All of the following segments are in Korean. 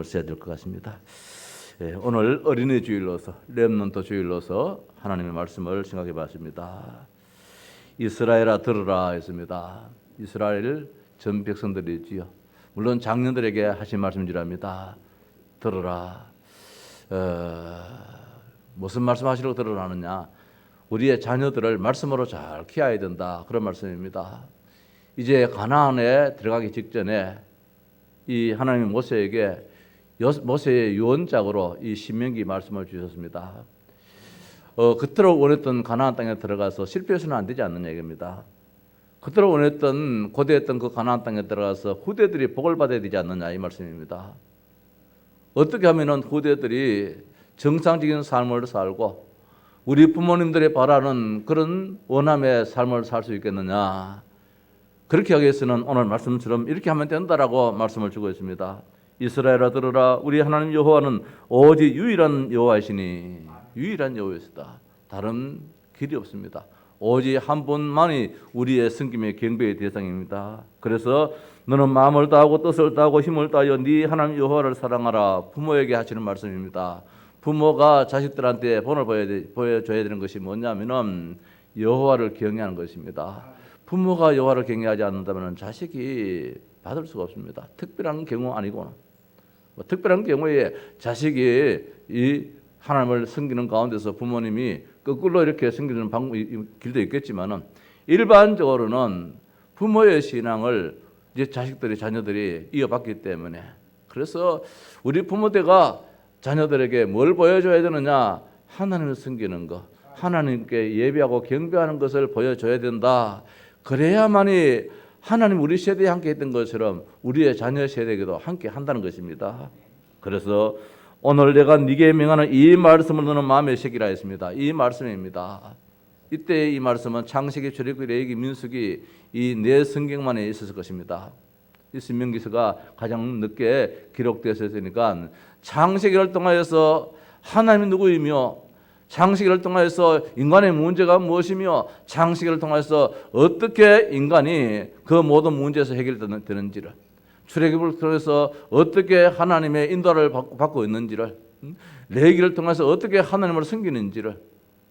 써야 될 것 같습니다. 오늘 어린이 주일로서 렘넌트 주일로서 하나님의 말씀을 생각해 봤습니다. 이스라엘아 들으라 했습니다. 이스라엘 전 백성들이지요. 물론 장년들에게 하신 말씀이랍니다. 들으라. 무슨 말씀하시려고 들으라느냐? 우리의 자녀들을 말씀으로 잘 키워야 된다. 그런 말씀입니다. 이제 가나안에 들어가기 직전에 이 하나님이 모세에게 모세의 유언장으로 이 신명기 말씀을 주셨습니다. 그토록 원했던 가나안 땅에 들어가서 실패해서는 안 되지 않는 얘기입니다. 그토록 원했던 고대했던 그 가나안 땅에 들어가서 후대들이 복을 받아야 되지 않느냐 이 말씀입니다. 어떻게 하면은 후대들이 정상적인 삶을 살고 우리 부모님들이 바라는 그런 원함의 삶을 살 수 있겠느냐. 그렇게 하기 위해서는 오늘 말씀처럼 이렇게 하면 된다라고 말씀을 주고 있습니다. 이스라엘아 들으라. 우리 하나님 여호와는 오직 유일한 여호와이시니 유일한 여호와이시다. 다른 길이 없습니다. 오직 한 분만이 우리의 섬김의 경배의 대상입니다. 그래서 너는 마음을 다하고 뜻을 다하고 힘을 다하여 네 하나님 여호와를 사랑하라. 부모에게 하시는 말씀입니다. 부모가 자식들한테 본을 보여줘야 되는 것이 뭐냐면은 여호와를 경외하는 것입니다. 부모가 여호와를 경외하지 않는다면 자식이 받을 수가 없습니다. 특별한 경우 아니고 특별한 경우에 자식이 이 하나님을 섬기는 가운데서 부모님이 거꾸로 이렇게 섬기는 길도 있겠지만은 일반적으로는 부모의 신앙을 이제 자녀들이 이어받기 때문에 그래서 우리 부모대가 자녀들에게 뭘 보여줘야 되느냐? 하나님을 섬기는 것, 하나님께 예배하고 경배하는 것을 보여줘야 된다. 그래야만이 하나님 우리 세대에 함께 했던 것처럼 우리의 자녀 세대에게도 함께 한다는 것입니다. 그래서 오늘 내가 네게 명하는 이 말씀을 너는 마음에 새기라 했습니다. 이 말씀입니다. 이때 이 말씀은 창세기, 출애굽기, 레위기, 민수기 이 네 성경만에 있었을 것입니다. 이 신명기서가 가장 늦게 기록되었으니까 창세기를 통하여서 하나님이 누구이며 창세기를 통해서 인간의 문제가 무엇이며 창세기를 통해서 어떻게 인간이 그 모든 문제에서 해결되는지를 출애굽을 통해서 어떻게 하나님의 인도를 받고 있는지를 레위기를 통해서 어떻게 하나님을 섬기는지를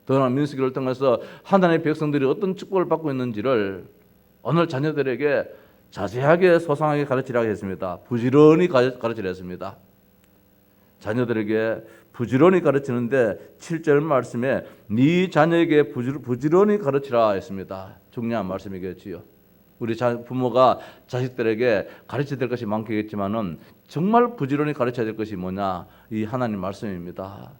더나 민수기를 통해서 하나님의 백성들이 어떤 축복을 받고 있는지를 오늘 자녀들에게 자세하게 소상하게 가르치라고 했습니다. 부지런히 가르치라 했습니다. 자녀들에게 부지런히 가르치는데 7절 말씀에 네 자녀에게 부지런히 가르치라 했습니다. 중요한 말씀이겠지요. 우리 부모가 자식들에게 가르쳐야 될 것이 많겠지만은 정말 부지런히 가르쳐야 될 것이 뭐냐? 이 하나님 말씀입니다.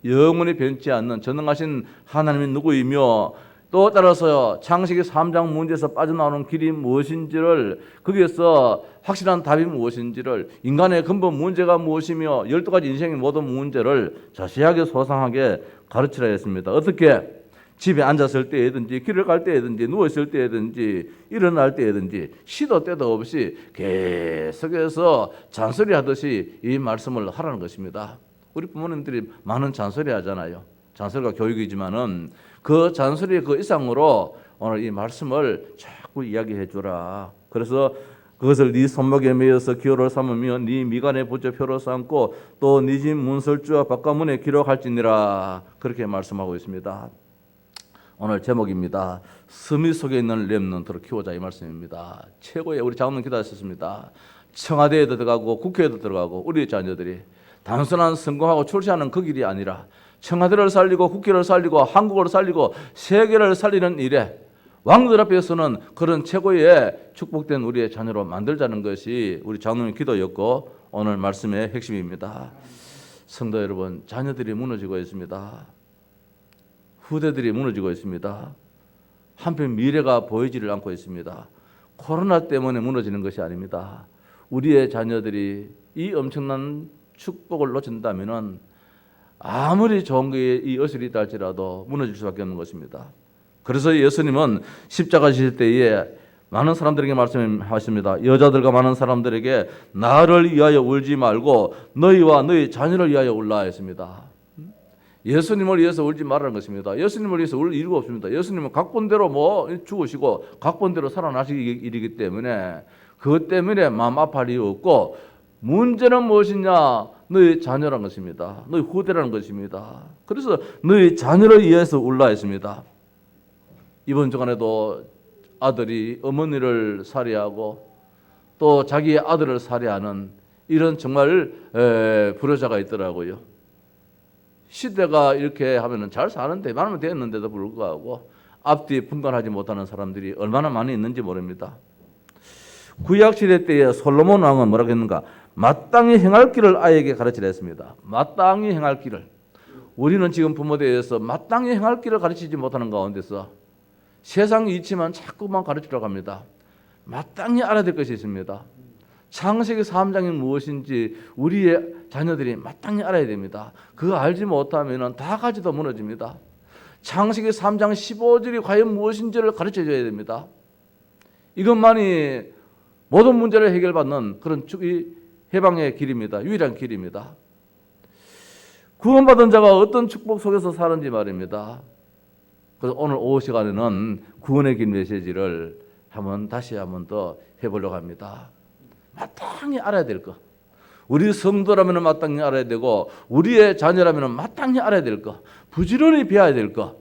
영원히 변치 않는 전능하신 하나님이 누구이며 또 따라서 창세기 3장 문제에서 빠져나오는 길이 무엇인지를 거기에서 확실한 답이 무엇인지를 인간의 근본 문제가 무엇이며 12가지 인생의 모든 문제를 자세하게 소상하게 가르치라 했습니다. 어떻게? 집에 앉았을 때든지 길을 갈 때든지 누워있을 때든지 일어날 때든지 시도 때도 없이 계속해서 잔소리하듯이 이 말씀을 하라는 것입니다. 우리 부모님들이 많은 잔소리 하잖아요. 잔소리가 교육이지만은 그 잔소리의 그 이상으로 오늘 이 말씀을 자꾸 이야기해 주라. 그래서 그것을 네 손목에 매어서 기호를 삼으며 네 미간에 붙여 표로 삼고 또 네 집 문설주와 바깥문에 기록할지니라. 그렇게 말씀하고 있습니다. 오늘 제목입니다. 스미 속에 있는 렘넌트로 키우자 이 말씀입니다. 최고의 우리 장로님 기도하셨습니다. 청와대에도 들어가고 국회에도 들어가고 우리 자녀들이 단순한 성공하고 출세하는 그 길이 아니라 청와대를 살리고 국회를 살리고 한국을 살리고 세계를 살리는 일에 왕들 앞에서는 그런 최고의 축복된 우리의 자녀로 만들자는 것이 우리 장로님 기도였고 오늘 말씀의 핵심입니다. 성도 여러분, 자녀들이 무너지고 있습니다. 후대들이 무너지고 있습니다. 한편 미래가 보이지를 않고 있습니다. 코로나 때문에 무너지는 것이 아닙니다. 우리의 자녀들이 이 엄청난 축복을 놓친다면은 아무리 좋은 게 이 어슬이 있다 할지라도 무너질 수밖에 없는 것입니다. 그래서 예수님은 십자가 지실 때에 많은 사람들에게 말씀하십니다. 여자들과 많은 사람들에게 나를 위하여 울지 말고 너희와 너희 자녀를 위하여 울라 했습니다. 예수님을 위해서 울지 말라는 것입니다. 예수님을 위해서 울 이유가 없습니다. 예수님은 각본대로 죽으시고 각본대로 살아나시기 일이기 때문에 그것 때문에 마음 아파할 이유 없고 문제는 무엇이냐? 너희 자녀라는 것입니다. 너희 후대라는 것입니다. 그래서 너희 자녀를 위해서 울라 했습니다. 이번 주간에도 아들이 어머니를 살해하고 또 자기의 아들을 살해하는 이런 정말 불효자가 있더라고요. 시대가 이렇게 하면은 잘 사는데 많으면 됐는데도 불구하고 앞뒤 분간하지 못하는 사람들이 얼마나 많이 있는지 모릅니다. 구약 시대 때에 솔로몬 왕은 뭐라고 했는가? 마땅히 행할 길을 아이에게 가르치라 했습니다. 마땅히 행할 길을. 우리는 지금 부모대에서 마땅히 행할 길을 가르치지 못하는 가운데서 세상 이치만 자꾸만 가르치려고 합니다. 마땅히 알아야 될 것이 있습니다. 창세기 3장이 무엇인지 우리의 자녀들이 마땅히 알아야 됩니다. 그거 알지 못하면 다 가지도 무너집니다. 창세기 3장 15절이 과연 무엇인지를 가르쳐줘야 됩니다. 이것만이 모든 문제를 해결받는 그런 해방의 길입니다. 유일한 길입니다. 구원받은 자가 어떤 축복 속에서 사는지 말입니다. 그래서 오늘 오후 시간에는 구원의 길 메시지를 다시 한번 더 해보려고 합니다. 마땅히 알아야 될 것. 우리 성도라면 마땅히 알아야 되고 우리의 자녀라면 마땅히 알아야 될 것. 부지런히 배워야 될 것.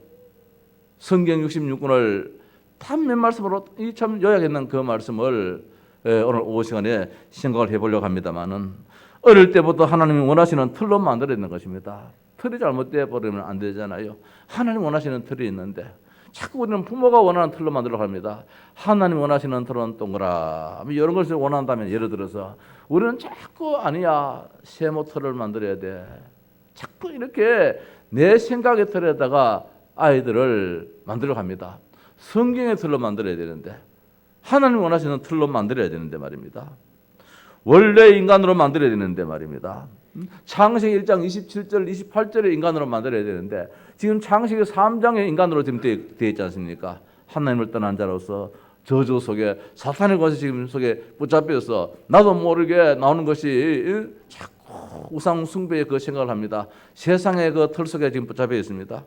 성경 66권을 몇 말씀으로 참 요약했는 그 말씀을 오늘 오후 시간에 생각을 해보려고 합니다만은 어릴 때부터 하나님이 원하시는 틀로 만들어 있는 것입니다. 틀이 잘못되어 버리면 안 되잖아요. 하나님 원하시는 틀이 있는데 자꾸 우리는 부모가 원하는 틀로 만들려고 합니다. 하나님 원하시는 틀은 동그라미 이런 것을 원한다면 예를 들어서 우리는 자꾸 아니야 세모 틀을 만들어야 돼. 자꾸 이렇게 내 생각의 틀에다가 아이들을 만들려고 합니다. 성경의 틀로 만들어야 되는데 하나님 원하시는 틀로 만들어야 되는데 말입니다. 원래 인간으로 만들어야 되는데 말입니다. 창세기 1장 27절 28절에 인간으로 만들어야 되는데 지금 창세기 3장에 인간으로 지금 되어 있지 않습니까? 하나님을 떠난 자로서 저주 속에 사탄의 권세 지금 속에 붙잡혀서 나도 모르게 나오는 것이 자꾸 우상 숭배의 그 생각을 합니다. 세상의 그 틀 속에 지금 붙잡혀 있습니다.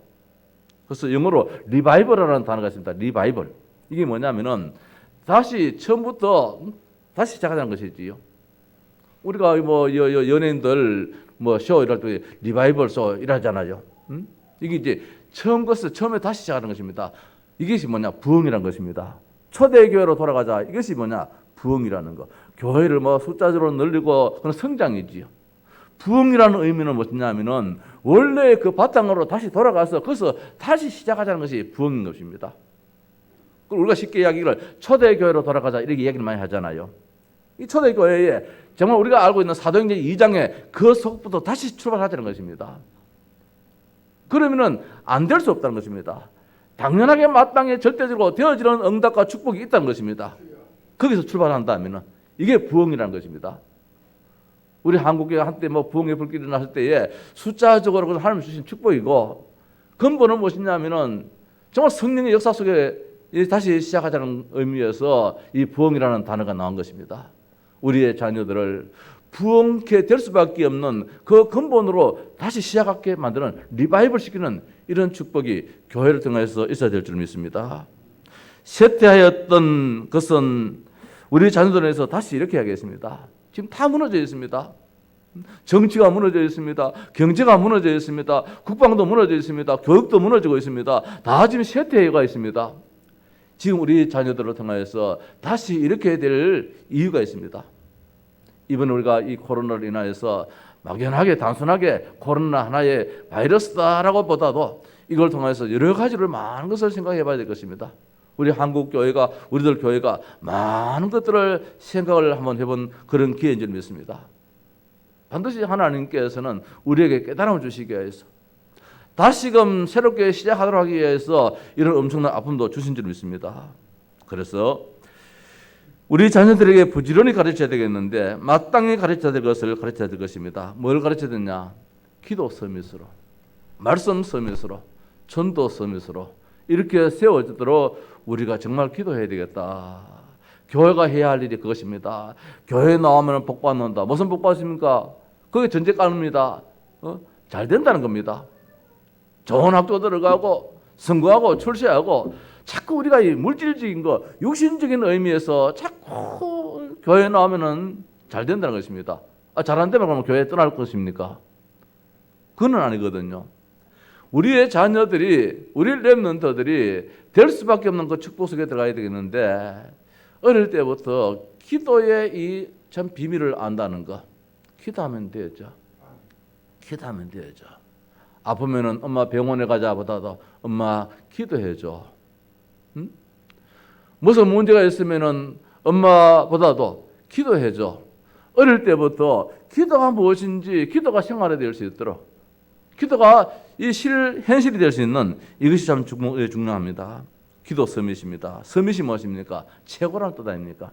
그래서 영어로 리바이벌이라는 단어가 있습니다. 리바이벌. 이게 뭐냐면은 다시 처음부터 다시 시작하자는 것이지요. 우리가 뭐 연예인들 뭐 쇼 이럴 때 리바이벌 쇼 이러잖아요. 이게 이제 처음에 다시 시작하는 것입니다. 이것이 뭐냐? 부흥이라는 것입니다. 초대교회로 돌아가자. 이것이 뭐냐? 부흥이라는 거. 교회를 뭐 숫자적으로 늘리고 그런 성장이지요. 부흥이라는 의미는 무엇이냐면은 원래 그 바탕으로 다시 돌아가서 거기서 다시 시작하자는 것이 부흥인 것입니다. 우리가 쉽게 이야기를 초대교회로 돌아가자 이렇게 이야기를 많이 하잖아요. 이 초대교회에 정말 우리가 알고 있는 사도행전 2장에 그 속부터 다시 출발하자는 것입니다. 그러면은 안 될 수 없다는 것입니다. 당연하게 마땅히 절대적으로 되어지는 응답과 축복이 있다는 것입니다. 거기서 출발한다면은 이게 부흥이라는 것입니다. 우리 한국교회 한때 뭐 부흥의 불길이 났을 때에 숫자적으로 하나님 주신 축복이고 근본은 무엇이냐면은 정말 성령의 역사 속에 다시 시작하자는 의미에서 이 부흥이라는 단어가 나온 것입니다. 우리의 자녀들을 부흥케 될 수밖에 없는 그 근본으로 다시 시작하게 만드는 리바이벌 시키는 이런 축복이 교회를 통해서 있어야 될 줄 믿습니다. 쇠퇴하였던 것은 우리 자녀들에서 다시 이렇게 하겠습니다. 지금 다 무너져 있습니다. 정치가 무너져 있습니다. 경제가 무너져 있습니다. 국방도 무너져 있습니다. 교육도 무너지고 있습니다. 다 지금 쇠퇴가 있습니다. 지금 우리 자녀들을 통해서 다시 이렇게 될 이유가 있습니다. 이번에 우리가 이 코로나로 인하여서 막연하게 단순하게 코로나 하나의 바이러스다라고 보다도 이걸 통해서 여러 가지를 많은 것을 생각해 봐야 될 것입니다. 우리 한국 교회가 우리들 교회가 많은 것들을 생각을 한번 해본 그런 기회인 줄 믿습니다. 반드시 하나님께서는 우리에게 깨달음을 주시기 위해서 다시금 새롭게 시작하도록 하기 위해서 이런 엄청난 아픔도 주신 줄 믿습니다. 그래서 우리 자녀들에게 부지런히 가르쳐야 되겠는데 마땅히 가르쳐야 될 것을 가르쳐야 될 것입니다. 뭘 가르쳐야 되냐? 기도 서밋으로, 말씀 서밋으로, 전도 서밋으로 이렇게 세워지도록 우리가 정말 기도해야 되겠다. 교회가 해야 할 일이 그것입니다. 교회 나오면 복 받는다. 무슨 복 받습니까? 그게 전제 깔입니다. 잘 된다는 겁니다. 좋은 학교 들어가고 성공하고 출세하고 자꾸 우리가 이 물질적인 거 육신적인 의미에서 자꾸 교회 나오면은 잘 된다는 것입니다. 잘 안 되면 그러면 교회 떠날 것입니까? 그건 아니거든요. 우리의 자녀들이, 우리 렘넌트들이 될 수밖에 없는 그 축복 속에 들어가야 되겠는데, 어릴 때부터 기도의 이 참 비밀을 안다는 거. 기도하면 되죠. 기도하면 되죠. 아프면은 엄마 병원에 가자 보다도 엄마 기도해줘. 응? 무슨 문제가 있으면은 엄마보다도 기도해줘. 어릴 때부터 기도가 무엇인지, 기도가 생활이 될 수 있도록, 기도가 이 현실이 될 수 있는 이것이 참 중요합니다. 기도 서밋입니다. 서밋이 무엇입니까? 최고라는 뜻 아닙니까?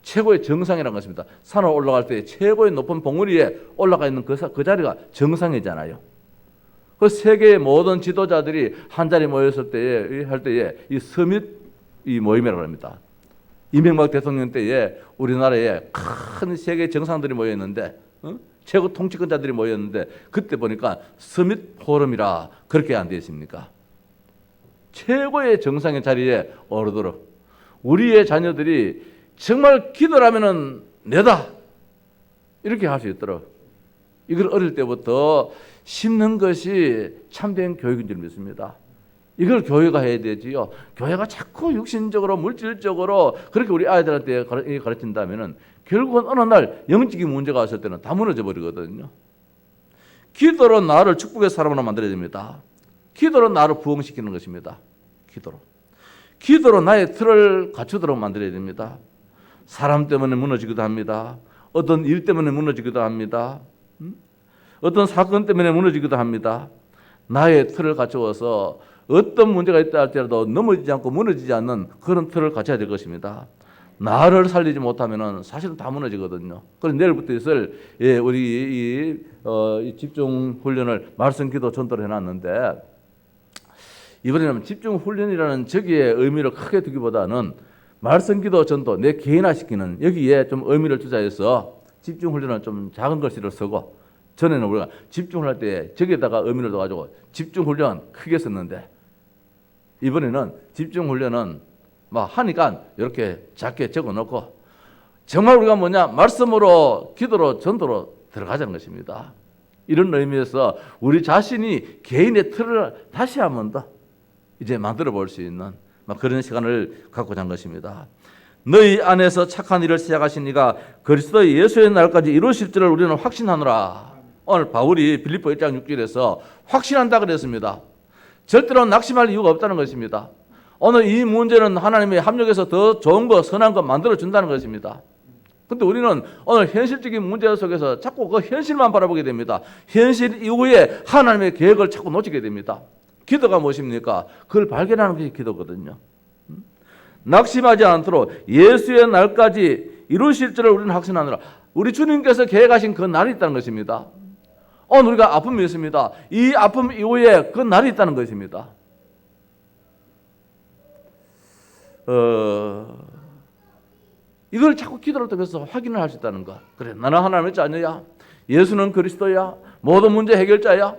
최고의 정상이라는 것입니다. 산을 올라갈 때 최고의 높은 봉우리 위에 올라가 있는 그 자리가 정상이잖아요. 그 세계의 모든 지도자들이 한 자리 모였을 때에 할 때에 이 서밋 이 모임이라고 합니다. 이명박 대통령 때에 우리나라에 큰 세계 정상들이 모였는데, 최고 통치권자들이 모였는데, 그때 보니까 서밋 포럼이라 그렇게 안 되어 있습니까? 최고의 정상의 자리에 오르도록 우리의 자녀들이 정말 기도라면은 내다 이렇게 할 수 있도록 이걸 어릴 때부터 심는 것이 참된 교육인 줄 믿습니다. 이걸 교회가 해야 되지요. 교회가 자꾸 육신적으로 물질적으로 그렇게 우리 아이들한테 가르친다면은 결국은 어느 날 영적인 문제가 왔을 때는 다 무너져 버리거든요. 기도로 나를 축복의 사람으로 만들어야 됩니다. 기도로 나를 부흥시키는 것입니다. 기도로 나의 틀을 갖추도록 만들어야 됩니다. 사람 때문에 무너지기도 합니다. 어떤 일 때문에 무너지기도 합니다. 어떤 사건 때문에 무너지기도 합니다. 나의 틀을 갖추어서 어떤 문제가 있다 할지라도 넘어지지 않고 무너지지 않는 그런 틀을 갖춰야 될 것입니다. 나를 살리지 못하면은 사실은 다 무너지거든요. 그래서 내일부터 있을 우리 이 집중 훈련을 말씀 기도 전도를 해놨는데, 이번에는 집중 훈련이라는 저기에 의미를 크게 두기보다는 말씀 기도 전도 내 개인화시키는 여기에 좀 의미를 투자해서 집중 훈련을 좀 작은 글씨를 쓰고, 전에는 우리가 집중 훈련할 때 저기에다가 의미를 둬가지고 집중 훈련 크게 썼는데, 이번에는 집중 훈련은 막 하니까 이렇게 작게 적어놓고 정말 우리가 뭐냐, 말씀으로 기도로 전도로 들어가자는 것입니다. 이런 의미에서 우리 자신이 개인의 틀을 다시 한번 더 이제 만들어 볼 수 있는 그런 시간을 갖고자 한 것입니다. 너희 안에서 착한 일을 시작하신 이가 그리스도 예수의 날까지 이루실 줄을 우리는 확신하노라. 오늘 바울이 빌립보 1장 6절에서 확신한다 그랬습니다. 절대로 낙심할 이유가 없다는 것입니다. 오늘 이 문제는 하나님의 합력에서 더 좋은 거, 선한 거 만들어 준다는 것입니다. 근데 우리는 오늘 현실적인 문제 속에서 자꾸 그 현실만 바라보게 됩니다. 현실 이후에 하나님의 계획을 자꾸 놓치게 됩니다. 기도가 무엇입니까? 그걸 발견하는 것이 기도거든요. 낙심하지 않도록 예수의 날까지 이루실 줄을 우리는 확신하노라. 우리 주님께서 계획하신 그 날이 있다는 것입니다. 오늘 우리가 아픔이 있습니다. 이 아픔 이후에 그 날이 있다는 것입니다. 이걸 자꾸 기도를 통해서 확인을 할 수 있다는 것. 그래, 나는 하나님의 자녀야. 예수는 그리스도야. 모든 문제 해결자야.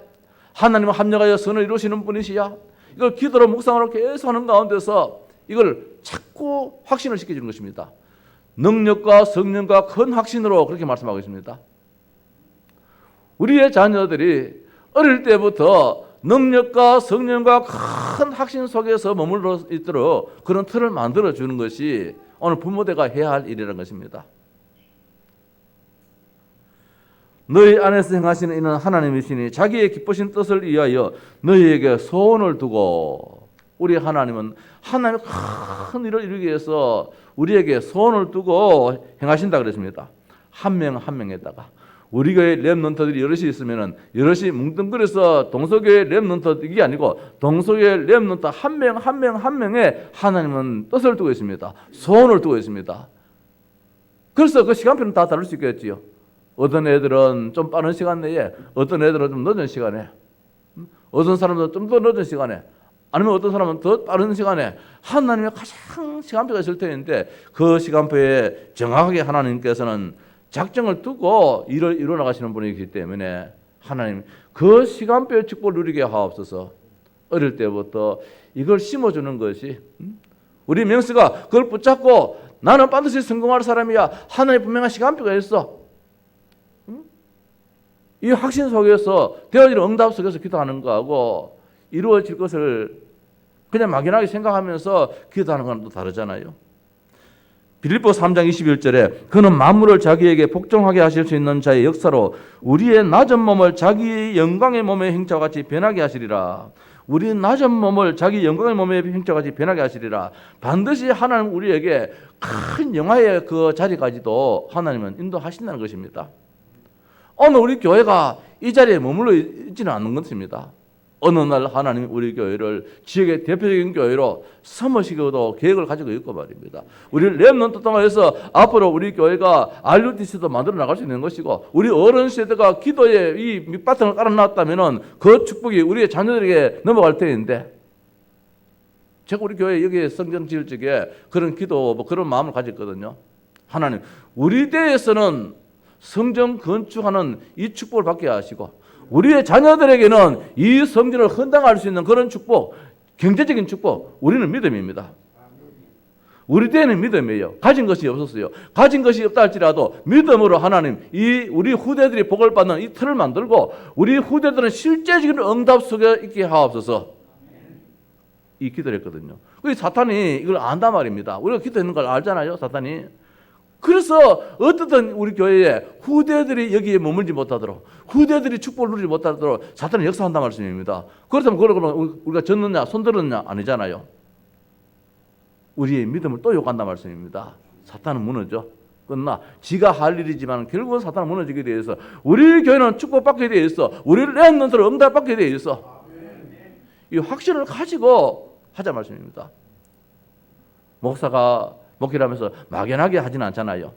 하나님은 합력하여 선을 이루시는 분이시야. 이걸 기도로 묵상으로 계속 하는 가운데서 이걸 자꾸 확신을 시켜주는 것입니다. 능력과 성령과 큰 확신으로 그렇게 말씀하고 있습니다. 우리의 자녀들이 어릴 때부터 능력과 성령과 큰 확신 속에서 머물러 있도록 그런 틀을 만들어주는 것이 오늘 부모대가 해야 할 일이라는 것입니다. 너희 안에서 행하시는 이는 하나님이시니 자기의 기쁘신 뜻을 위하여 너희에게 소원을 두고, 우리 하나님은 하나님의 큰 일을 이루기 위해서 우리에게 소원을 두고 행하신다 그랬습니다. 한 명 한 명에다가 우리 교회 렘넌트들이 여럿이 있으면은 여럿이 뭉뚱그려서 동서교회 렘넌트 이게 아니고 동서교회 렘넌트 한 명 한 명 한 명에 하나님은 뜻을 두고 있습니다. 소원을 두고 있습니다. 그래서 그 시간표는 다 다를 수 있겠지요. 어떤 애들은 좀 빠른 시간 내에, 어떤 애들은 좀 늦은 시간에, 어떤 사람은 좀 더 늦은 시간에, 아니면 어떤 사람은 더 빠른 시간에 하나님의 가장 시간표가 있을 텐데 그 시간표에 정확하게 하나님께서는 작정을 두고 일을 이루어 나가시는 분이기 때문에 하나님 그 시간표의 축복을 누리게 하옵소서. 어릴 때부터 이걸 심어주는 것이, 우리 명수가 그걸 붙잡고 나는 반드시 성공할 사람이야. 하나님의 분명한 시간표가 있어. 이 확신 속에서 되어질 응답 속에서 기도하는 거하고 이루어질 것을 그냥 막연하게 생각하면서 기도하는 건 또 다르잖아요. 빌립보 3장 21절에 그는 만물을 자기에게 복종하게 하실 수 있는 자의 역사로 우리의 낮은 몸을 자기의 영광의 몸의 형체와 같이 변하게 하시리라. 우리 낮은 몸을 자기 영광의 몸의 형체와 같이 변하게 하시리라. 반드시 하나님 우리에게 큰 영화의 그 자리까지도 하나님은 인도하신다는 것입니다. 오늘 우리 교회가 이 자리에 머물러 있지는 않는 것입니다. 어느 날 하나님 우리 교회를 지역의 대표적인 교회로 삼으시고도 계획을 가지고 있고 말입니다. 우리 렘넌트 통해서 앞으로 우리 교회가 RUTC도 만들어 나갈 수 있는 것이고 우리 어른 세대가 기도에 이 밑바탕을 깔아놨다면 그 축복이 우리의 자녀들에게 넘어갈 때인데 제가 우리 교회 여기에 성전 지을 적에 그런 기도 그런 마음을 가졌거든요. 하나님 우리 대에서는 성전 건축하는 이 축복을 받게 하시고 우리의 자녀들에게는 이 성전을 헌당할 수 있는 그런 축복, 경제적인 축복, 우리는 믿음입니다. 우리 때는 믿음이에요. 가진 것이 없었어요. 가진 것이 없다 할지라도 믿음으로 하나님 이 우리 후대들이 복을 받는 이 틀을 만들고 우리 후대들은 실제적인 응답 속에 있게 하옵소서. 이 기도를 했거든요. 사탄이 이걸 안단 말입니다. 우리가 기도했는 걸 알잖아요, 사탄이. 그래서 어떻든 우리 교회에 후대들이 여기에 머물지 못하도록 후대들이 축복을 누리지 못하도록 사탄은 역사한단 말씀입니다. 그렇다면 그러면 우리가 졌느냐 손들었느냐 아니잖아요. 우리의 믿음을 또 욕한단 말씀입니다. 사탄은 무너져. 끝나. 지가 할 일이지만 결국은 사탄은 무너지게 되어 있어. 우리 교회는 축복받게 되어 있어. 우리 렘넌트를 응답받게 되어 있어. 이 확신을 가지고 하자 말씀입니다. 목사가 목회를 하면서 막연하게 하진 않잖아요.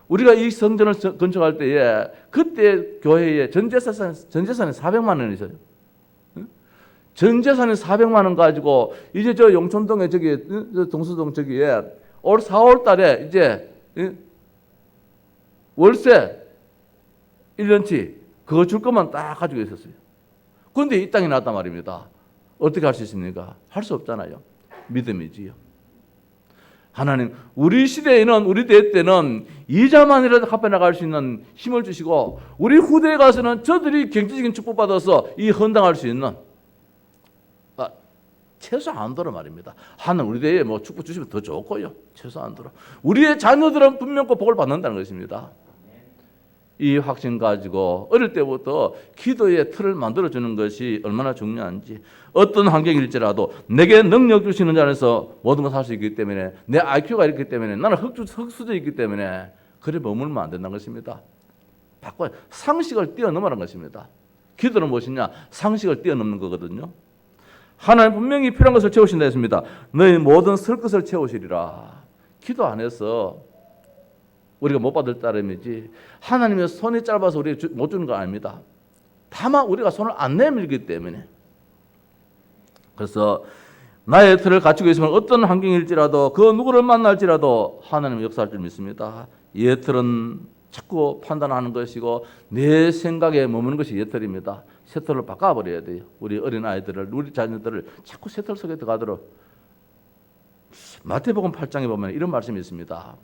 우리가 이 성전을 건축할 때에 그때 교회에 전재산이 400만 원이 있어요. 전재산이 400만 원 가지고 이제 저 용천동에 저기 동수동 저기에 올 4월 달에 이제 월세 1년치 그거 줄 것만 딱 가지고 있었어요. 그런데 이 땅이 나왔단 말입니다. 어떻게 할 수 있습니까? 할 수 없잖아요. 믿음이지요. 하나님 우리 시대에는 우리 대 때는 이자만이라도 갚아 나갈 수 있는 힘을 주시고 우리 후대에 가서는 저들이 경제적인 축복받아서 이 헌당할 수 있는 최소한도로 말입니다. 하나님 우리 대에 뭐 축복 주시면 더 좋고요. 최소한도로 우리의 자녀들은 분명 그 복을 받는다는 것입니다. 이 확신 가지고 어릴 때부터 기도의 틀을 만들어주는 것이 얼마나 중요한지 어떤 환경일지라도 내게 능력 주시는 자에서 모든 것을 할 수 있기 때문에 내 IQ가 있기 때문에 나는 흙수저이기 때문에 그래 머물면 안 된다는 것입니다. 바꿔 상식을 뛰어넘으라는 것입니다. 기도는 무엇이냐? 상식을 뛰어넘는 거거든요. 하나님 분명히 필요한 것을 채우신다 했습니다. 너희 모든 설 것을 채우시리라. 기도 안 해서 우리가 못 받을 따름이지 하나님의 손이 짧아서 우리가 못 주는 거 아닙니다. 다만 우리가 손을 안 내밀기 때문에. 그래서 나의 틀을 갖추고 있으면 어떤 환경일지라도 그 누구를 만날지라도 하나님의 역사할 줄 믿습니다. 예틀은 자꾸 판단하는 것이고 내 생각에 머무는 것이 예틀입니다. 새 틀을 바꿔버려야 돼요. 우리 어린아이들을 우리 자녀들을 자꾸 새 틀 속에 들어가도록. 마태복음 8장에 보면 이런 말씀이 있습니다.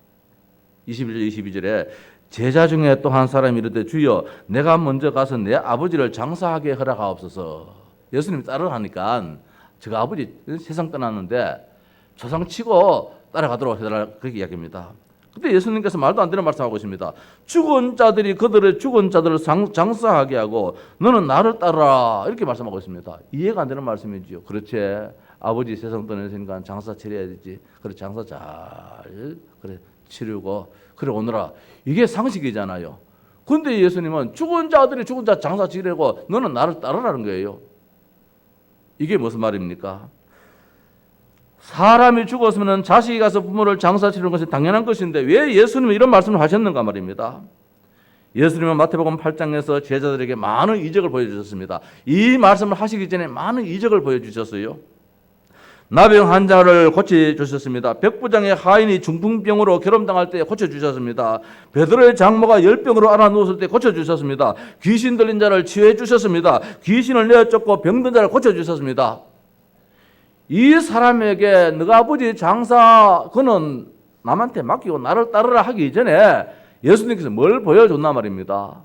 21절 22절에 제자 중에 또 한 사람이 이르되 주여 내가 먼저 가서 내 아버지를 장사하게 허락하옵소서. 예수님이 따라하니까 제가 아버지 세상 떠났는데 조상 치고 따라가도록 해달라 그렇게 이야기합니다. 그때 예수님께서 말도 안 되는 말씀하고 있습니다. 죽은 자들이 그들의 죽은 자들을 장사하게 하고 너는 나를 따르라 이렇게 말씀하고 있습니다. 이해가 안 되는 말씀이지요. 그렇지. 아버지 세상 떠났으니까 장사 치러야 되지. 그래 장사 잘 그래 치르고 그래 오너라. 이게 상식이잖아요. 근데 예수님은 죽은 자들이 죽은 자 장사 지르고 너는 나를 따르라는 거예요. 이게 무슨 말입니까? 사람이 죽었으면 자식이 가서 부모를 장사 치르는 것이 당연한 것인데 왜 예수님은 이런 말씀을 하셨는가 말입니다. 예수님은 마태복음 8장에서 제자들에게 많은 이적을 보여주셨습니다. 이 말씀을 하시기 전에 많은 이적을 보여주셨어요. 나병 환자를 고쳐주셨습니다. 백부장의 하인이 중풍병으로 결함당할 때 고쳐주셨습니다. 베드로의 장모가 열병으로 앓아 누웠을 때 고쳐주셨습니다. 귀신 들린 자를 치유해 주셨습니다. 귀신을 내어 쫓고 병든 자를 고쳐주셨습니다. 이 사람에게 너가 아버지 장사 그는 남한테 맡기고 나를 따르라 하기 전에 예수님께서 뭘 보여줬나 말입니다.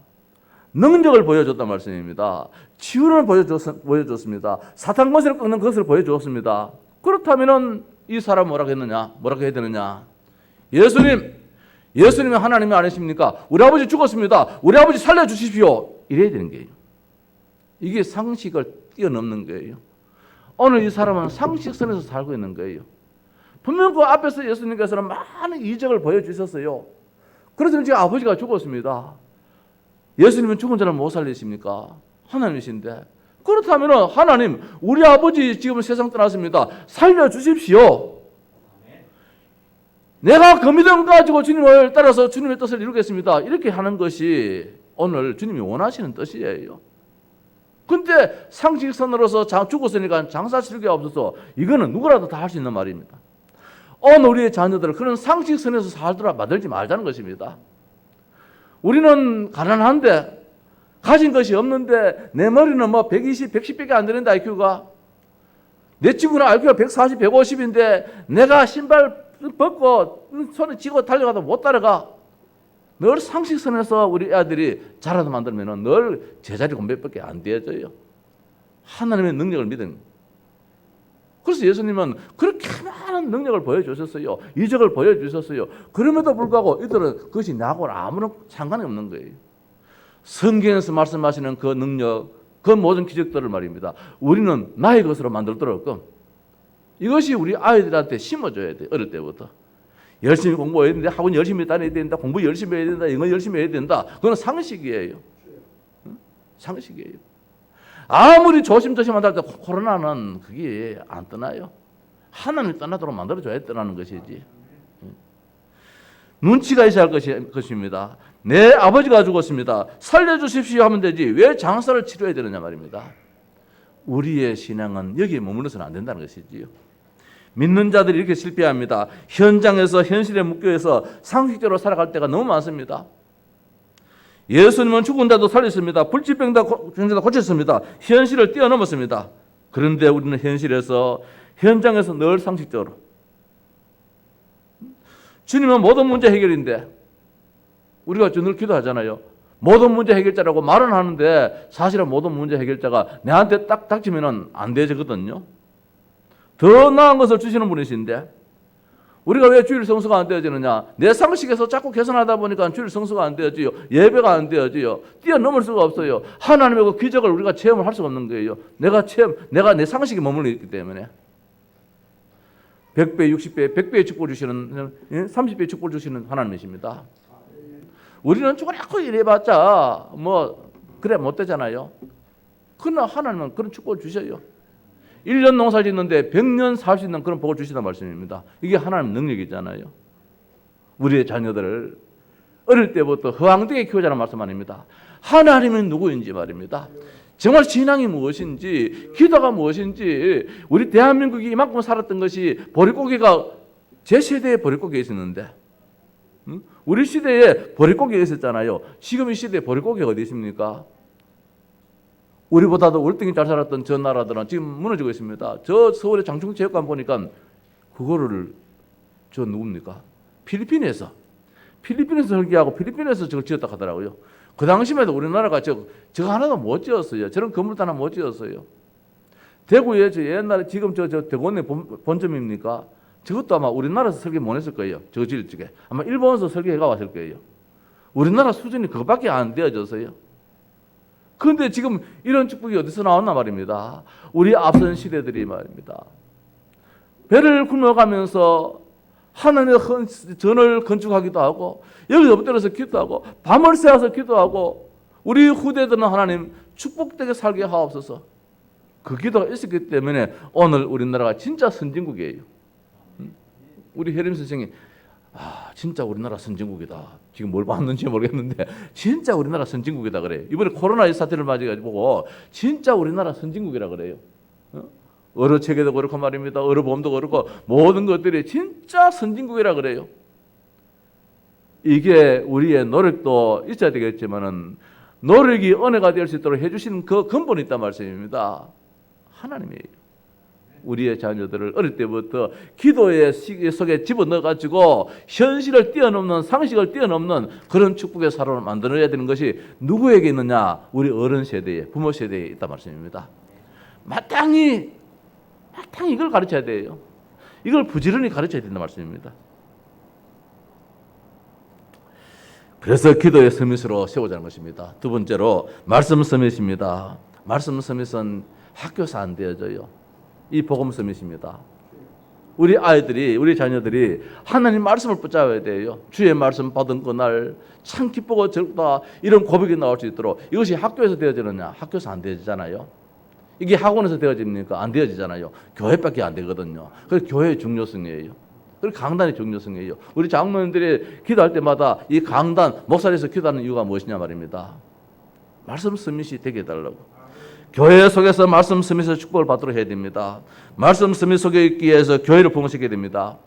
능력을 보여줬단 말씀입니다. 치유를 보여줬습니다. 사탄 권세를 꺾는 것을 보여주었습니다. 그렇다면 이 사람 뭐라고 했느냐? 뭐라고 해야 되느냐? 예수님이 하나님이 아니십니까? 우리 아버지 죽었습니다. 우리 아버지 살려주십시오. 이래야 되는 거예요. 이게 상식을 뛰어넘는 거예요. 오늘 이 사람은 상식선에서 살고 있는 거예요. 분명 그 앞에서 예수님께서는 많은 이적을 보여주셨어요. 그래서 지금 아버지가 죽었습니다. 예수님은 죽은 자를 못 살리십니까? 하나님이신데. 그렇다면 하나님, 우리 아버지 지금 세상 떠났습니다. 살려주십시오. 내가 그 믿음 가지고 주님을 따라서 주님의 뜻을 이루겠습니다. 이렇게 하는 것이 오늘 주님이 원하시는 뜻이에요. 근데 상식선으로서 죽었으니까 장사 치르기가 없어서 이거는 누구라도 다 할 수 있는 말입니다. 오늘 우리의 자녀들을 그런 상식선에서 살더라 만들지 말자는 것입니다. 우리는 가난한데 가진 것이 없는데 내 머리는 뭐 120, 110밖에 안 되는데 IQ가 내 친구는 IQ가 140, 150인데 내가 신발 벗고 손에 쥐고 달려가도 못 따라가. 늘 상식선에서 우리 아들이 자라도 만들면 늘 제자리 공부밖에 안 되어져요. 하나님의 능력을 믿은. 그래서 예수님은 그렇게 많은 능력을 보여주셨어요. 이적을 보여주셨어요. 그럼에도 불구하고 이들은 그것이 나하고는 아무런 상관이 없는 거예요. 성경에서 말씀하시는 그 능력, 그 모든 기적들을 말입니다. 우리는 나의 것으로 만들도록 이것이 우리 아이들한테 심어줘야 돼. 어릴 때부터. 열심히 공부해야 된다. 학원 열심히 다녀야 된다. 공부 열심히 해야 된다. 영어 열심히 해야 된다. 그건 상식이에요. 상식이에요. 아무리 조심조심한다 해도 코로나는 그게 안 떠나요. 하나님이 떠나도록 만들어줘야 떠나는 것이지. 눈치가 있어야 할 것입니다. 내 아버지가 죽었습니다. 살려주십시오 하면 되지. 왜 장사를 치러야 되느냐 말입니다. 우리의 신앙은 여기에 머물러서는 안 된다는 것이지요. 믿는 자들이 이렇게 실패합니다. 현장에서 현실에 묶여서 상식적으로 살아갈 때가 너무 많습니다. 예수님은 죽은 자도 살렸습니다. 불치병자도 고쳤습니다. 현실을 뛰어넘었습니다. 그런데 우리는 현장에서 늘 상식적으로. 주님은 모든 문제 해결인데 우리가 늘 기도하잖아요. 모든 문제 해결자라고 말은 하는데 사실은 모든 문제 해결자가 내한테 딱 닥치면 안 되거든요. 더 나은 것을 주시는 분이신데 우리가 왜 주일 성수가 안 되어지느냐? 내 상식에서 자꾸 개선하다 보니까 주일 성수가 안 되어지요. 예배가 안 되어지요. 뛰어넘을 수가 없어요. 하나님의 그 기적을 우리가 체험을 할 수가 없는 거예요. 내가 내 상식에 머물러 있기 때문에. 100배, 60배, 100배의 축복을 주시는, 30배의 축복을 주시는 하나님이십니다. 우리는 죽어라고 이래봤자 그래 못 되잖아요. 그러나 하나님은 그런 축복을 주셔요. 1년 농사 짓는데 100년 살 수 있는 그런 복을 주시단 말씀입니다. 이게 하나님 능력이잖아요. 우리의 자녀들을 어릴 때부터 허황되게 키우자는 말씀 아닙니다. 하나님은 누구인지 말입니다. 정말 신앙이 무엇인지, 기도가 무엇인지, 우리 대한민국이 이만큼 살았던 것이 보릿고개가 제 세대에 보릿고개 있었는데, 우리 시대에 보릿고개 있었잖아요. 지금 이 시대에 보릿고개가 어디 있습니까? 우리보다도 월등히 잘 살았던 저 나라들은 지금 무너지고 있습니다. 저 서울의 장충체육관 보니까 저 누굽니까? 필리핀에서 설계하고 필리핀에서 저걸 지었다 하더라고요. 그 당시에도 우리나라가 저거 하나도 못 지었어요. 저런 건물도 하나 못 지었어요. 대구에 저 옛날에 지금 저 대구원의 본점입니까? 저것도 아마 우리나라에서 설계 못 했을 거예요. 저 지을 적에. 아마 일본에서 설계해가 왔을 거예요. 우리나라 수준이 그것밖에 안 되어졌어요. 그런데 지금 이런 축복이 어디서 나왔나 말입니다. 우리 앞선 시대들이 말입니다. 배를 굶어가면서 하나님의 전을 건축하기도 하고 여기 엎드려서 기도하고 밤을 새워서 기도하고 우리 후대들은 하나님 축복되게 살게 하옵소서. 그 기도가 있었기 때문에 오늘 우리나라가 진짜 선진국이에요. 우리 혜림 선생이 진짜 우리나라 선진국이다. 지금 뭘 봤는지 모르겠는데 진짜 우리나라 선진국이다 그래요. 이번에 코로나 사태를 맞이해가지고 진짜 우리나라 선진국이라 그래요. 의료 체계도 그렇고 말입니다. 의료보험도 그렇고 모든 것들이 진짜 선진국이라 그래요. 이게 우리의 노력도 있어야 되겠지만은 노력이 은혜가 될 수 있도록 해주시는 그 근본이 있단 말씀입니다. 하나님이에요. 우리의 자녀들을 어릴 때부터 기도의 시기 속에 집어넣어가지고 현실을 뛰어넘는, 상식을 뛰어넘는 그런 축복의 사람을 만들어야 되는 것이 누구에게 있느냐? 우리 어른 세대에, 부모 세대에 있다 말씀입니다. 마땅히 이걸 가르쳐야 돼요. 이걸 부지런히 가르쳐야 된다 말씀입니다. 그래서 기도의 서밋으로 세우자는 것입니다. 두 번째로 말씀 서밋입니다. 말씀 서밋은 학교에서 안 되어져요. 이 복음 서밋입니다. 우리 아이들이, 우리 자녀들이 하나님 말씀을 붙잡아야 돼요. 주의 말씀 받은 그날 참 기쁘고 즐겁다, 이런 고백이 나올 수 있도록. 이것이 학교에서 되어지느냐? 학교에서 안 되어지잖아요. 이게 학원에서 되어집니까? 안 되어지잖아요. 교회밖에 안 되거든요. 그래서 교회의 중요성이에요. 그리고 강단의 중요성이에요. 우리 장로님들이 기도할 때마다 이 강단, 목사에서 기도하는 이유가 무엇이냐 말입니다. 말씀 서밋이 되게 해달라고. 교회 속에서 말씀 서밋에서 축복을 받도록 해야 됩니다. 말씀 서밋 속에 있기 위해서 교회를 부흥시켜야 됩니다.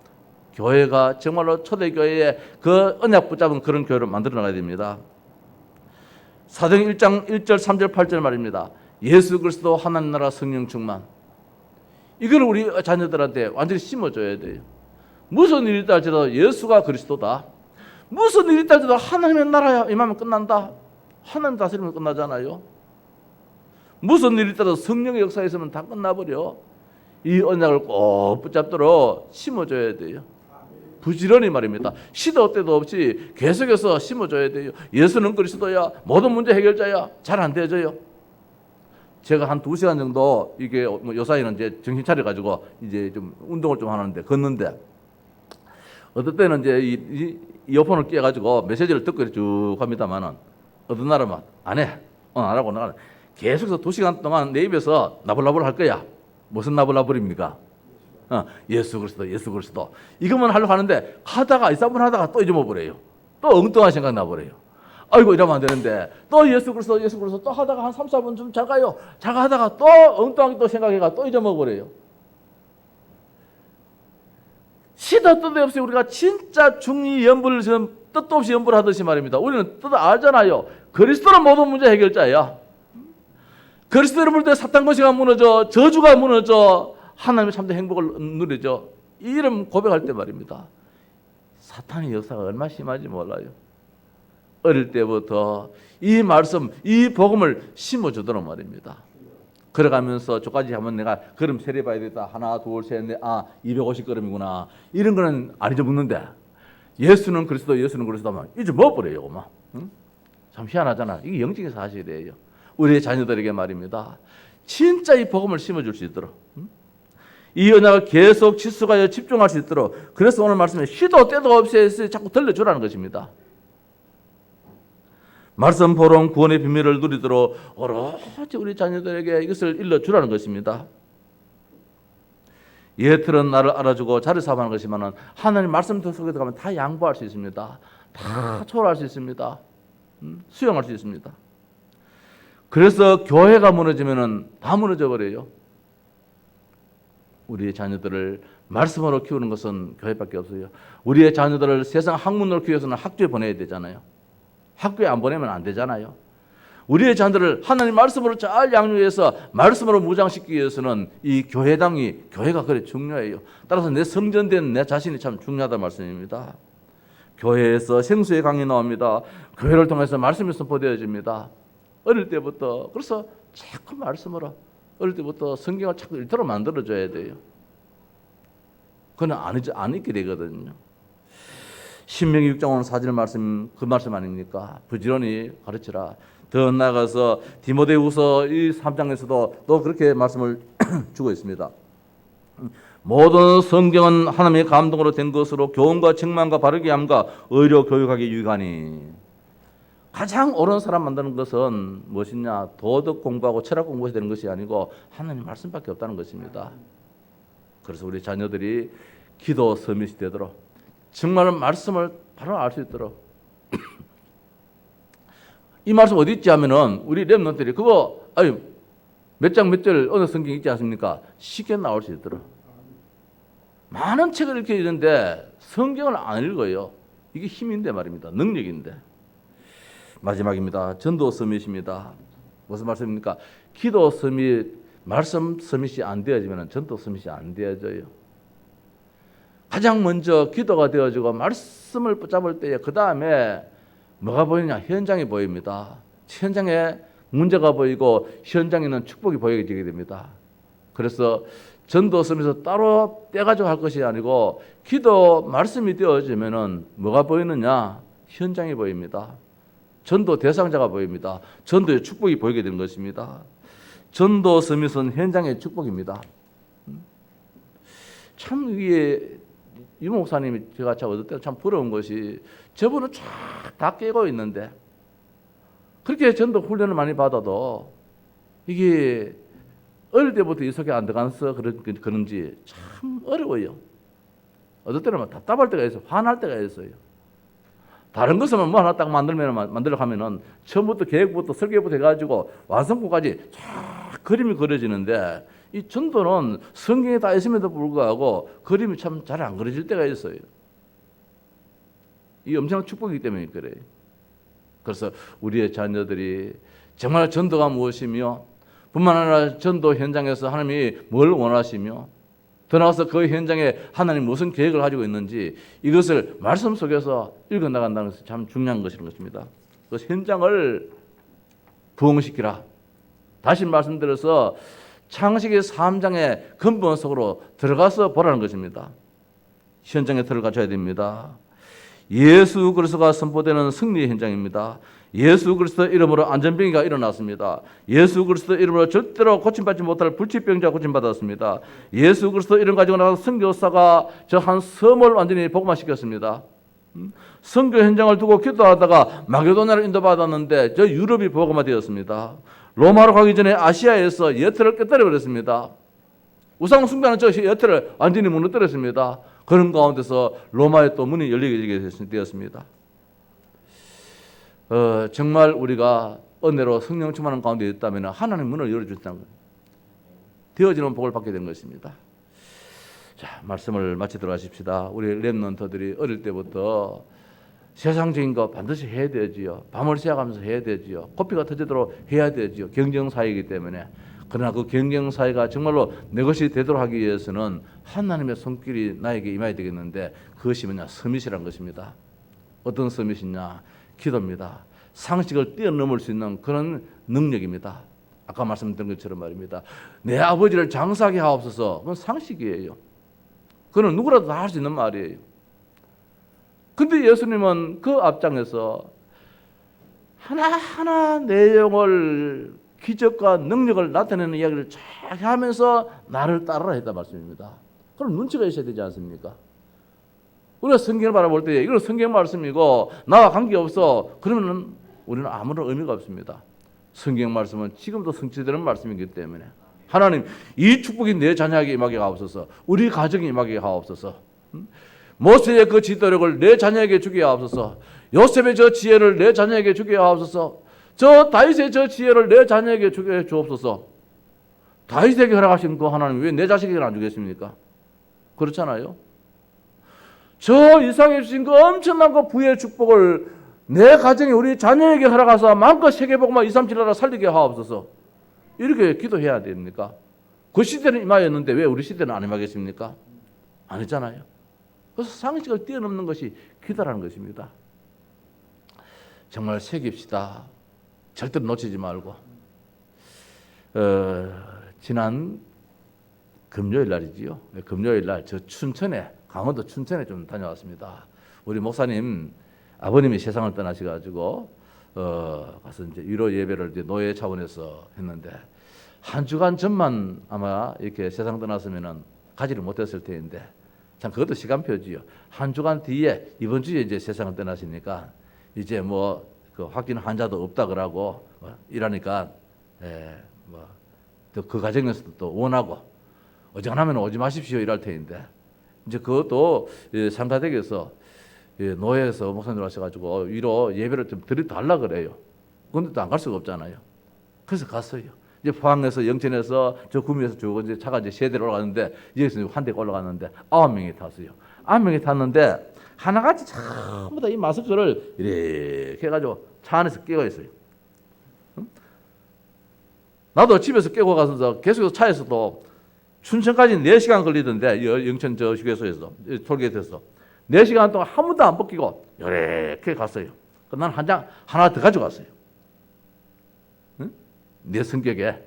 교회가 정말로 초대교회에 그 언약 붙잡은 그런 교회를 만들어 나가야 됩니다. 사도행 1장 1절 3절 8절 말입니다. 예수 그리스도 하나님 나라 성령 충만. 이걸 우리 자녀들한테 완전히 심어줘야 돼요. 무슨 일이 있다 할지라도 예수가 그리스도다. 무슨 일이 있다 할지라도 하나님의 나라야 임하면 끝난다. 하나님 다스리면 끝나잖아요. 무슨 일이 있다도 성령의 역사에 있으면 다 끝나버려. 이 언약을 꼭 붙잡도록 심어줘야 돼요. 부지런히 말입니다. 시도 때도 없이 계속해서 심어줘야 돼요. 예수는 그리스도야. 모든 문제 해결자야. 잘 안 되어져요. 제가 한 2시간 정도 이게 요사이는 이제 정신 차려가지고 이제 좀 운동을 좀 하는데 걷는데 어떨 때는 이제 이 이어폰을 끼워가지고 메시지를 듣고 쭉 합니다만은 어떤 날은 안 해. 안 하고 나가는. 계속해서 2시간 동안 내 입에서 나불나불 할 거야. 무슨 나불나불입니까? 예수 그리스도, 예수 그리스도. 이것만 하려고 하는데 하다가 2-3분 하다가 또 잊어버려요. 또 엉뚱한 생각 나버려요. 아이고 이러면 안 되는데 또 예수 그리스도, 예수 그리스도 또 하다가 한 3-4분 좀 잘가요. 자가 하다가 또 엉뚱하게 또 생각해가 또 잊어먹어버려요. 시도 뜻도 없이 우리가 진짜 중의연불을 뜻도 없이 연불하듯이 말입니다. 우리는 뜻을 알잖아요. 그리스도는 모든 문제 해결자야. 그리스도를 볼 때 사탄 권세가 무너져, 저주가 무너져, 하나님의 참된 행복을 누리죠. 이런 고백할 때 말입니다. 사탄의 역사가 얼마나 심한지 몰라요. 어릴 때부터 이 말씀, 이 복음을 심어주도록 말입니다. 걸어가면서 저까지 한번 내가 걸음 세려봐야 되겠다. 하나, 둘, 셋, 넷, 250걸음이구나. 이런 거는 안 잊어먹는데 예수는 그리스도, 예수는 그리스도 하면 잊어먹어버려요. 막. 응? 참 희한하잖아. 이게 영적인 사실이에요. 우리의 자녀들에게 말입니다. 진짜 이 복음을 심어줄 수 있도록. 응? 이 언약을 계속 지속하여 집중할 수 있도록. 그래서 오늘 말씀에 시도 때도 없이 자꾸 들려주라는 것입니다. 말씀 보름 구원의 비밀을 누리도록 오로지 우리 자녀들에게 이것을 일러주라는 것입니다. 예틀은 나를 알아주고 자리 삼하는 것이지만 하나님 말씀 속에 들어가면 다 양보할 수 있습니다. 다 초월할 수 있습니다. 수용할 수 있습니다. 그래서 교회가 무너지면 다 무너져 버려요. 우리의 자녀들을 말씀으로 키우는 것은 교회밖에 없어요. 우리의 자녀들을 세상 학문으로 키우기 위해서는 학교에 보내야 되잖아요. 학교에 안 보내면 안 되잖아요. 우리의 자녀들을 하나님 말씀으로 잘 양육해서 말씀으로 무장시키기 위해서는 이 교회가 그래 중요해요. 따라서 내 성전된 내 자신이 참 중요하다는 말씀입니다. 교회에서 생수의 강이 나옵니다. 교회를 통해서 말씀이 선포되어집니다. 어릴 때부터. 그래서 자꾸 말씀으로 어릴 때부터 성경을 자꾸 읽도록 만들어줘야 돼요. 그건 안 읽게 되거든요. 신명기 6장 5절 4절 말씀, 그 말씀 아닙니까? 부지런히 가르치라. 더 나아가서 디모데후서 이 3장에서도 또 그렇게 말씀을 주고 있습니다. 모든 성경은 하나님의 감동으로 된 것으로 교훈과 책망과 바르게 함과 의로 교육하기 유익하니. 가장 옳은 사람 만드는 것은 무엇이냐? 도덕 공부하고 철학 공부해야 되는 것이 아니고 하나님 말씀밖에 없다는 것입니다. 그래서 우리 자녀들이 기도 서밋이 되도록 정말 말씀을 바로 알 수 있도록 이 말씀 어디 있지 하면은 우리 렘넌트들이 그거 몇 장 몇 절 어느 성경 있지 않습니까? 쉽게 나올 수 있도록. 많은 책을 읽게 있는데 성경을 안 읽어요. 이게 힘인데 말입니다. 능력인데. 마지막입니다. 전도 서밋입니다. 무슨 말씀입니까? 기도 서밋, 말씀 서밋이 안 되어지면 전도 서밋이 안 되어져요. 가장 먼저 기도가 되어지고 말씀을 붙잡을 때에 그 다음에 뭐가 보이냐? 현장이 보입니다. 현장에 문제가 보이고 현장에는 축복이 보이게 됩니다. 그래서 전도 서밋에서 따로 떼가지고 할 것이 아니고 기도 말씀이 되어지면은 뭐가 보이느냐? 현장이 보입니다. 전도 대상자가 보입니다. 전도의 축복이 보이게 되는 것입니다. 전도 서밋은 현장의 축복입니다. 참 이게 유 목사님이 제가 어떨 때 참 부러운 것이 저분은 쫙 다 깨고 있는데 그렇게 전도 훈련을 많이 받아도 이게 어릴 때부터 이 속에 안 들어가서 그런지 참 어려워요. 어떨 때는 답답할 때가 있어요. 화날 때가 있어요. 다른 것은 뭐 하나 딱 만들어 가면은 처음부터 계획부터 설계부터 해가지고 완성부까지 쫙 그림이 그려지는데 이 전도는 성경에 다 있음에도 불구하고 그림이 참 잘 안 그려질 때가 있어요. 이 엄청난 축복이기 때문에 그래요. 그래서 우리의 자녀들이 정말 전도가 무엇이며 뿐만 아니라 전도 현장에서 하나님이 뭘 원하시며 더 나아가서 그 현장에 하나님 무슨 계획을 가지고 있는지 이것을 말씀 속에서 읽어나간다는 것이 참 중요한 것입니다. 그 현장을 부흥시키라. 다시 말씀드려서 창세기 3장의 근본 속으로 들어가서 보라는 것입니다. 현장에 들어가셔야 됩니다. 예수 그리스도가 선포되는 승리의 현장입니다. 예수 그리스도 이름으로 안전병이가 일어났습니다. 예수 그리스도 이름으로 절대로 고침받지 못할 불치병자가 고침받았습니다. 예수 그리스도 이름 가지고 나가서 선교사가 저 한 섬을 완전히 복음화시켰습니다. 선교 현장을 두고 기도하다가 마게도냐를 인도받았는데 저 유럽이 복음화되었습니다. 로마로 가기 전에 아시아에서 여태를 깨뜨려 버렸습니다. 우상 숭배하는 저 여태를 완전히 무너뜨렸습니다. 그런 가운데서 로마의 또 문이 열리게 되었습니다. 정말 우리가 은혜로 성령 충만한 가운데 있다면 하나님 문을 열어주신다는 것, 되어지는 복을 받게 된 것입니다. 자, 말씀을 마치도록 하십시다. 우리 렘넌트들이 어릴 때부터 세상적인 거 반드시 해야 되지요. 밤을 새워가면서 해야 되지요. 코피가 터지도록 해야 되지요. 경쟁사이기 때문에. 그러나 그 경쟁사회가 정말로 내 것이 되도록 하기 위해서는 하나님의 손길이 나에게 임해야 되겠는데 그것이 뭐냐? 서밋이란 것입니다. 어떤 서밋이냐? 기도입니다. 상식을 뛰어넘을 수 있는 그런 능력입니다. 아까 말씀드린 것처럼 말입니다. 내 아버지를 장사하게 하옵소서. 그건 상식이에요. 그건 누구라도 다 할 수 있는 말이에요. 근데 예수님은 그 앞장에서 하나하나 내용을 기적과 능력을 나타내는 이야기를 쫙 하면서 나를 따르라 했다 말씀입니다. 그럼 눈치가 있어야 되지 않습니까? 우리가 성경을 바라볼 때 이건 성경 말씀이고 나와 관계없어. 그러면 우리는 아무런 의미가 없습니다. 성경 말씀은 지금도 성취되는 말씀이기 때문에 하나님 이 축복이 내 자녀에게 임하게 하옵소서. 우리 가정에 임하게 하옵소서. 모세의 그 지도력을 내 자녀에게 주게 하옵소서. 요셉의 저 지혜를 내 자녀에게 주게 하옵소서. 저 다윗의 저 지혜를 내 자녀에게 주게 주옵소서. 다윗에게 허락하신 그 하나님 왜 내 자식에게는 안 주겠습니까? 그렇잖아요. 저 이삭에 주신 그 엄청난 그 부의 축복을 내 가정에 우리 자녀에게 허락하사 마음껏 세계복음화 2, 3, 7나라 살리게 하옵소서. 이렇게 기도해야 됩니까? 그 시대는 임하였는데 왜 우리 시대는 안 임하겠습니까? 아니잖아요. 그래서 상식을 뛰어넘는 것이 기도라는 것입니다. 정말 새깁시다. 절대로 놓치지 말고. 지난 금요일 날이지요. 금요일 날 저 춘천에, 강원도 춘천에 좀 다녀왔습니다. 우리 목사님 아버님이 세상을 떠나셔가지고 가서 이제 위로 예배를 이제 노예 차원에서 했는데 한 주간 전만 아마 이렇게 세상 떠났으면은 가지를 못했을 텐데 참 그것도 시간표지요. 한 주간 뒤에 이번 주에 이제 세상을 떠나시니까 이제 뭐 그 확진 환자도 없다 그러고 이러니까 또 그 과정에서도 또 원하고 어지간하면 오지 마십시오 이럴 테인데 이제 그것도 상가댁에서 노예에서 목사님 하셔가지고 위로 예배를 좀 드려달라 그래요. 그런데 또 안 갈 수가 없잖아요. 그래서 갔어요. 이제 포항에서 영천에서 저 구미에서 쭉 이제 차가 이제 세대로 올라갔는데 여기서 한 대가 올라갔는데 9명이 탔어요. 9명이 탔는데 하나같이 전부 다 이 마스크를 이렇게 해가지고 차 안에서 끼고 있어요. 나도 집에서 깨고 가서 계속해서 차에서도 춘천까지 4시간 걸리던데, 영천 저 휴게소에서, 톨게이트에서 4시간 동안 한 번도 안 벗기고 요렇게 갔어요. 난 하나 더 가져갔어요. 응? 내 성격에.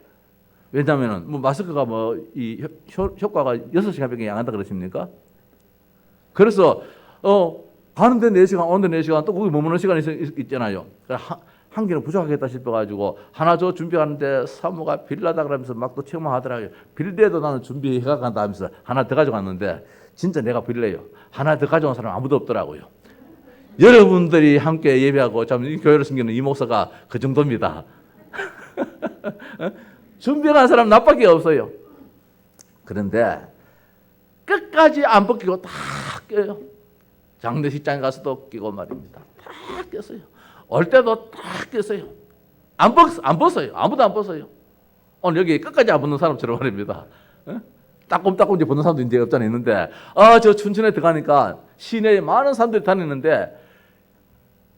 왜냐하면 뭐 마스크가 이 효과가 6시간밖에 안 한다 그러십니까? 그래서 가는데 4시간, 오는데 4시간, 또 거기 머무는 시간이 있잖아요. 한 개는 부족하겠다 싶어가지고 하나 저 준비하는데 사모가 빌라다 그러면서 막 또 책망하더라고요. 빌대도 나는 준비해가 간다 하면서 하나 더 가져갔는데 진짜 내가 빌래요. 하나 더 가져온 사람 아무도 없더라고요. 여러분들이 함께 예배하고 참 교회를 섬기는 이 목사가 그 정도입니다. 준비한 사람 나밖에 없어요. 그런데 끝까지 안 벗기고 다 껴요. 장례식장에 가서도 끼고 말입니다. 다 꼈어요. 올 때도 다 꼈어요. 안 벗어요. 아무도 안 벗어요. 오늘 여기 끝까지 안 벗는 사람처럼 말입니다. 따끔따끔 이제 벗는 사람도 이제 없잖아요. 있는데, 저 춘천에 들어가니까 시내에 많은 사람들이 다니는데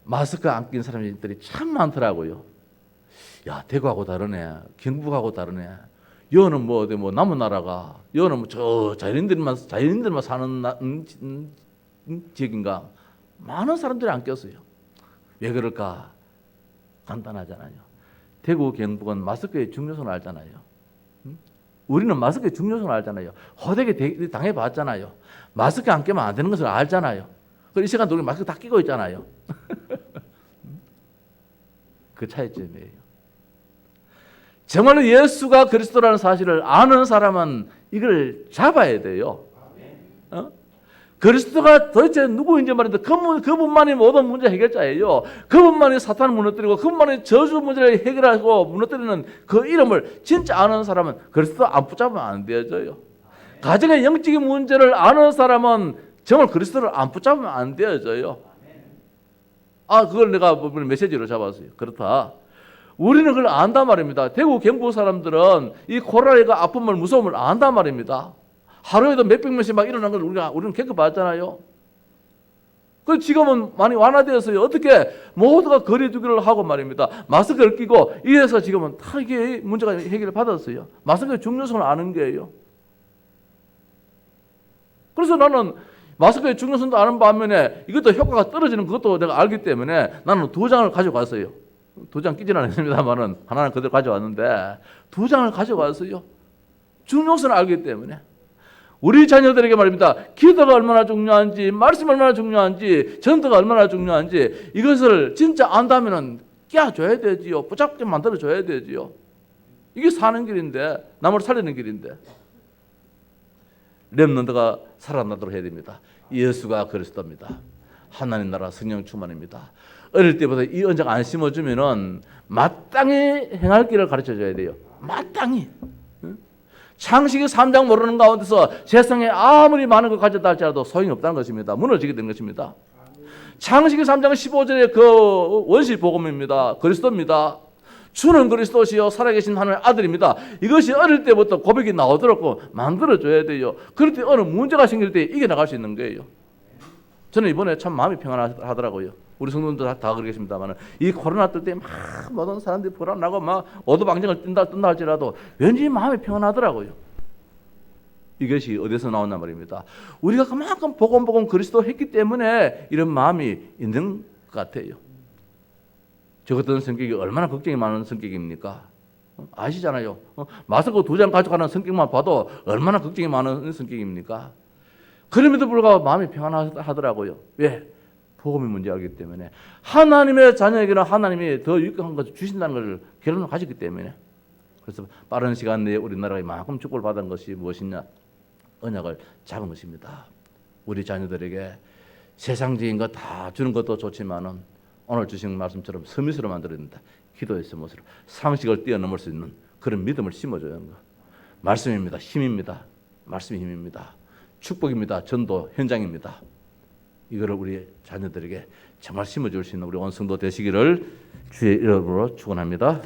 마스크 안 낀 사람들이 참 많더라고요. 야, 대구하고 다르네. 경북하고 다르네. 여는 뭐 남은 나라가, 여는 뭐 저 자연인들만 사는 지역인가. 많은 사람들이 안 꼈어요. 왜 그럴까? 간단하잖아요. 대구, 경북은 마스크의 중요성을 알잖아요. 우리는 마스크의 중요성을 알잖아요. 호되게 당해봤잖아요. 마스크 안 끼면 안 되는 것을 알잖아요. 이 시간도 우리 마스크 다 끼고 있잖아요. 그 차이점이에요. 정말로 예수가 그리스도라는 사실을 아는 사람은 이걸 잡아야 돼요. 그리스도가 도대체 누구인지 말인데 그분만이 모든 문제 해결자예요. 그분만이 사탄을 무너뜨리고 그분만이 저주 문제를 해결하고 무너뜨리는 그 이름을 진짜 아는 사람은 그리스도 안 붙잡으면 안 되어져요. 가정의 영적인 문제를 아는 사람은 정말 그리스도를 안 붙잡으면 안 되어져요. 그걸 내가 메시지로 잡았어요. 그렇다. 우리는 그걸 안단 말입니다. 대구 경북 사람들은 이 코로나가 아픔을 무서움을 안단 말입니다. 하루에도 몇백 명씩 막 일어난 걸 우리는 겪어봤잖아요. 그 지금은 많이 완화되었어요. 어떻게 모두가 거리두기를 하고 말입니다. 마스크를 끼고 이래서 지금은 다 이게 문제가 해결을 받았어요. 마스크의 중요성을 아는 거예요. 그래서 나는 마스크의 중요성도 아는 반면에 이것도 효과가 떨어지는 것도 내가 알기 때문에 나는 2장을 가져갔어요. 2장 끼지는 않습니다만은 하나는 그대로 가져왔는데 2장을 가져왔어요. 중요성을 알기 때문에. 우리 자녀들에게 말입니다. 기도가 얼마나 중요한지, 말씀 얼마나 중요한지, 전도가 얼마나 중요한지 이것을 진짜 안다면은 깨워줘야 되지요. 붙잡게 만들어줘야 되지요. 이게 사는 길인데, 남을 살리는 길인데. 렘넌트가 살아나도록 해야 됩니다. 예수가 그리스도입니다. 하나님 나라 성령 충만입니다. 어릴 때부터 이 언적 안 심어주면은 마땅히 행할 길을 가르쳐줘야 돼요. 마땅히. 창세기 3장 모르는 가운데서 세상에 아무리 많은 걸 가졌다 할지라도 소용이 없다는 것입니다. 무너지게 된 것입니다. 창세기 3장 15절의 그 원시 복음입니다. 그리스도입니다. 주는 그리스도시요 살아계신 하나님의 아들입니다. 이것이 어릴 때부터 고백이 나오도록 만들어줘야 돼요. 그럴 때 어느 문제가 생길 때 이겨나갈 수 있는 거예요. 저는 이번에 참 마음이 평안하더라고요. 우리 성도들 다 그러겠습니다만 이 코로나 뜰 때 막 모든 사람들이 불안하고 막 오도방정을 뜬다 할지라도 왠지 마음이 평안하더라고요. 이것이 어디서 나온단 말입니다. 우리가 그만큼 복음 그리스도 했기 때문에 이런 마음이 있는 것 같아요. 저 같은 성격이 얼마나 걱정이 많은 성격입니까? 아시잖아요. 마스크 2장 가져가는 성격만 봐도 얼마나 걱정이 많은 성격입니까? 그럼에도 불구하고 마음이 평안하더라고요. 왜? 복음의 문제이기 때문에 하나님의 자녀에게는 하나님이 더 유익한 것을 주신다는 것을 결론을 가졌기 때문에 그래서 빠른 시간 내에 우리나라가 이만큼 축복을 받은 것이 무엇이냐? 언약을 잡은 것입니다. 우리 자녀들에게 세상적인 것 다 주는 것도 좋지만은 오늘 주신 말씀처럼 서밋으로 만들어야 된다. 기도의 서밋으로 상식을 뛰어넘을 수 있는 그런 믿음을 심어줘야 하는 것. 말씀입니다. 힘입니다. 말씀이 힘입니다. 축복입니다. 전도 현장입니다. 이거를 우리 자녀들에게 정말 심어줄 수 있는 우리 온 성도 되시기를 주의 이름으로 축원합니다.